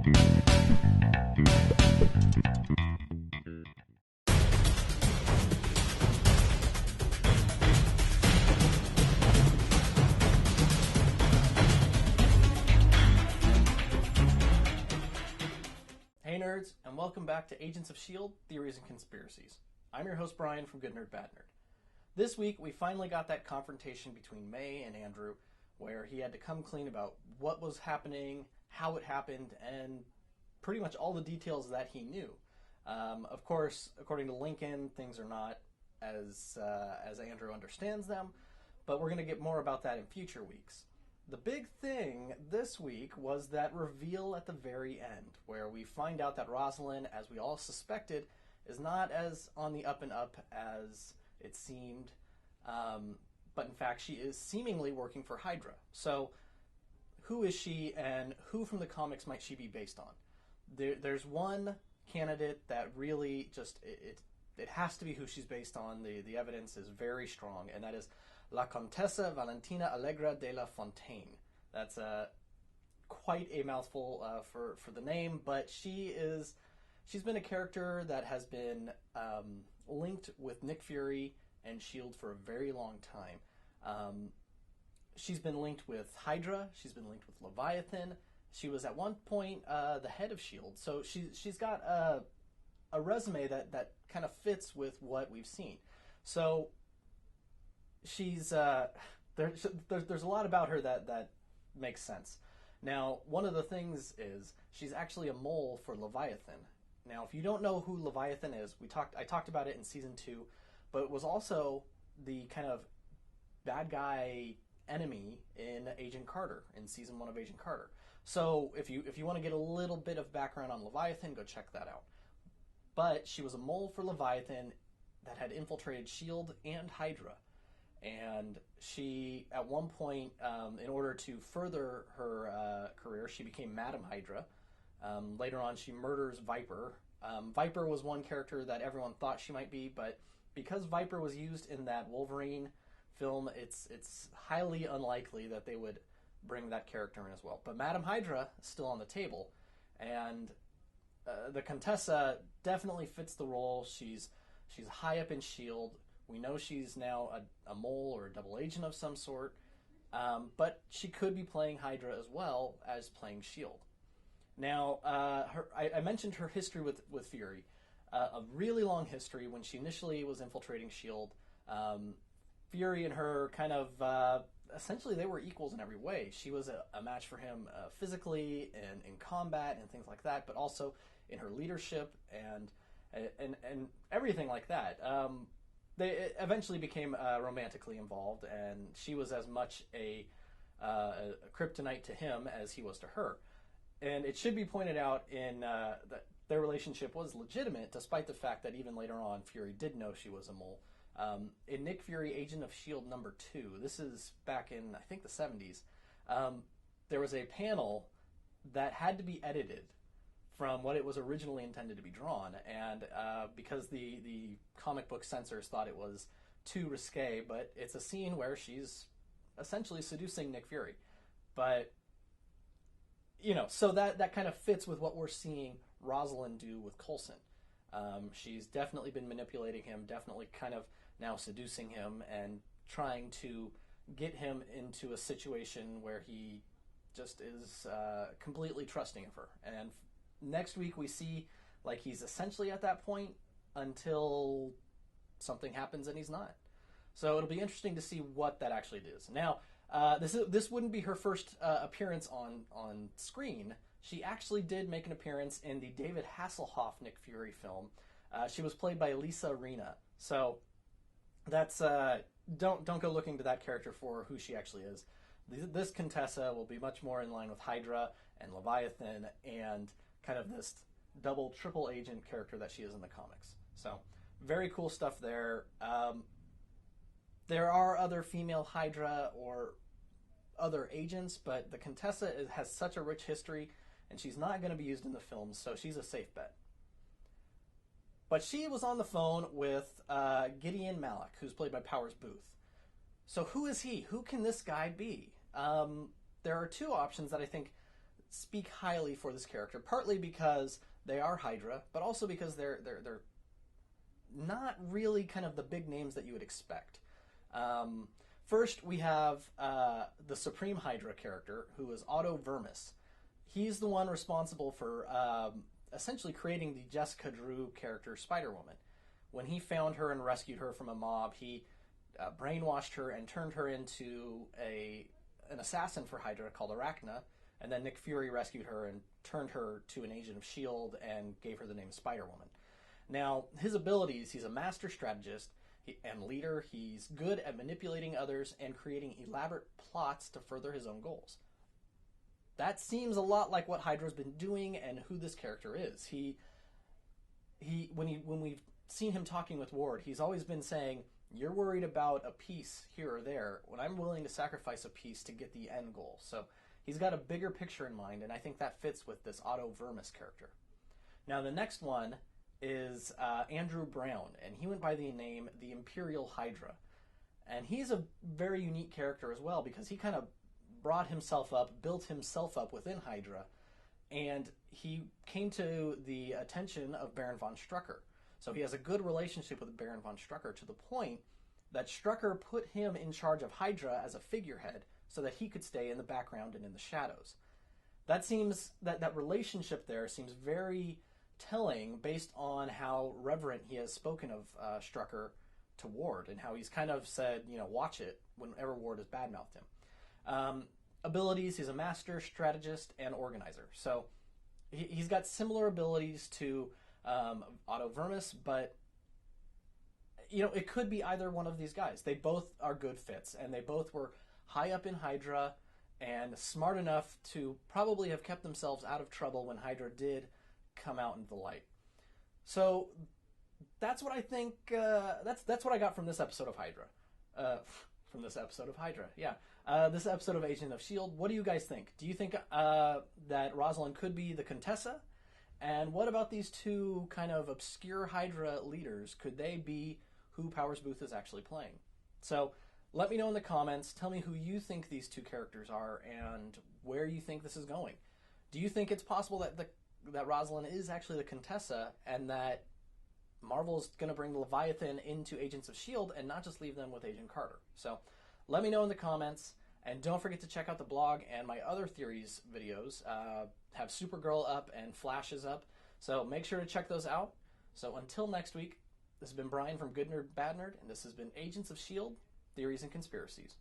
Hey nerds, and welcome back to Agents of S.H.I.E.L.D. Theories and Conspiracies. I'm your host Brian from Good Nerd Bad Nerd. This week we finally got that confrontation between May and Andrew where he had to come clean about what was happening, how it happened, and pretty much all the details that he knew. Of course, according to Lincoln, things are not as Andrew understands them, but we're going to get more about that in future weeks. The big thing this week was that reveal at the very end, where we find out that Rosalyn, as we all suspected, is not as on the up and up as it seemed, but in fact she is seemingly working for Hydra. So who is she, and who from the comics might she be based on? There's one candidate that really just, it has to be who she's based on. The evidence is very strong, and that is La Contessa Valentina Allegra de la Fontaine. That's quite a mouthful for the name, but she's been a character that has been linked with Nick Fury and S.H.I.E.L.D. for a very long time. She's been linked with Hydra. She's been linked with Leviathan. She was at one point the head of S.H.I.E.L.D. So she's got a resume that kind of fits with what we've seen. So she's there's a lot about her that makes sense. Now, one of the things is she's actually a mole for Leviathan. Now, if you don't know who Leviathan is, I talked about it in season 2, but it was also the kind of bad guy enemy in Agent Carter, in season 1 of Agent Carter. So if you want to get a little bit of background on Leviathan, go check that out. But she was a mole for Leviathan that had infiltrated S.H.I.E.L.D. and Hydra. And she, at one point, in order to further her career, she became Madam Hydra. Later on, she murders Viper. Viper was one character that everyone thought she might be, but because Viper was used in that Wolverine film, it's highly unlikely that they would bring that character in as well. But Madam Hydra is still on the table, and the Contessa definitely fits the role. She's high up in S.H.I.E.L.D. We know she's now a mole or a double agent of some sort, but she could be playing Hydra as well as playing S.H.I.E.L.D. Now, I mentioned her history with Fury, a really long history. When she initially was infiltrating S.H.I.E.L.D., Fury and her kind of, essentially they were equals in every way. She was a match for him physically and in combat and things like that, but also in her leadership and everything like that. They eventually became romantically involved, and she was as much a kryptonite to him as he was to her. And it should be pointed out that their relationship was legitimate, despite the fact that even later on, Fury did know she was a mole. In Nick Fury, Agent of S.H.I.E.L.D. number 2, this is back in, I think, the 70s, there was a panel that had to be edited from what it was originally intended to be drawn, and because the comic book censors thought it was too risque, but it's a scene where she's essentially seducing Nick Fury. But, so that kind of fits with what we're seeing Rosalyn do with Coulson. She's definitely been manipulating him, definitely kind of now seducing him and trying to get him into a situation where he just is completely trusting of her. And next week we see like he's essentially at that point until something happens and he's not. So it'll be interesting to see what that actually is. Now, this wouldn't be her first appearance on screen. She actually did make an appearance in the David Hasselhoff Nick Fury film. She was played by Lisa Rena. So that's don't go looking to that character for who she actually is. This Contessa will be much more in line with Hydra and Leviathan and kind of this double, triple agent character that she is in the comics. So very cool stuff there. There are other female Hydra or other agents, but the Contessa has such a rich history, and she's not going to be used in the films, so she's a safe bet. But she was on the phone with Gideon Malick, who's played by Powers Booth. So who is he? Who can this guy be? There are two options that I think speak highly for this character, partly because they are Hydra, but also because they're not really kind of the big names that you would expect. First, we have the Supreme Hydra character, who is Otto Vermis. He's the one responsible for essentially creating the Jessica Drew character, Spider-Woman. When he found her and rescued her from a mob, he brainwashed her and turned her into an assassin for Hydra called Arachna, and then Nick Fury rescued her and turned her to an agent of S.H.I.E.L.D. and gave her the name Spider-Woman. Now, his abilities, he's a master strategist and leader. He's good at manipulating others and creating elaborate plots to further his own goals. That seems a lot like what Hydra's been doing and who this character is. When we've seen him talking with Ward, he's always been saying, "You're worried about a piece here or there, when I'm willing to sacrifice a piece to get the end goal." So he's got a bigger picture in mind, and I think that fits with this Otto Vermis character. Now, the next one is Andrew Brown, and he went by the name the Imperial Hydra. And he's a very unique character as well, because he kind of brought himself up, built himself up within Hydra, and he came to the attention of Baron von Strucker. So he has a good relationship with Baron von Strucker, to the point that Strucker put him in charge of Hydra as a figurehead so that he could stay in the background and in the shadows. That relationship there seems very telling, based on how reverent he has spoken of Strucker to Ward, and how he's kind of said, watch it whenever Ward has badmouthed him. Abilities, he's a master strategist and organizer. So he's got similar abilities to Otto Vermis, but it could be either one of these guys. They both are good fits, and they both were high up in Hydra and smart enough to probably have kept themselves out of trouble when Hydra did come out into the light. So that's what I think. That's what I got from this episode of Hydra. This episode of Agent of S.H.I.E.L.D. What do you guys think? Do you think that Rosalyn could be the Contessa? And what about these two kind of obscure Hydra leaders? Could they be who Powers Booth is actually playing? So let me know in the comments. Tell me who you think these two characters are and where you think this is going. Do you think it's possible that Rosalyn is actually the Contessa, and that Marvel's going to bring Leviathan into Agents of S.H.I.E.L.D. and not just leave them with Agent Carter? So let me know in the comments, and don't forget to check out the blog and my other theories videos. Have Supergirl up and Flash is up, so make sure to check those out. So until next week, this has been Brian from Good Nerd Bad Nerd, and this has been Agents of S.H.I.E.L.D. Theories and Conspiracies.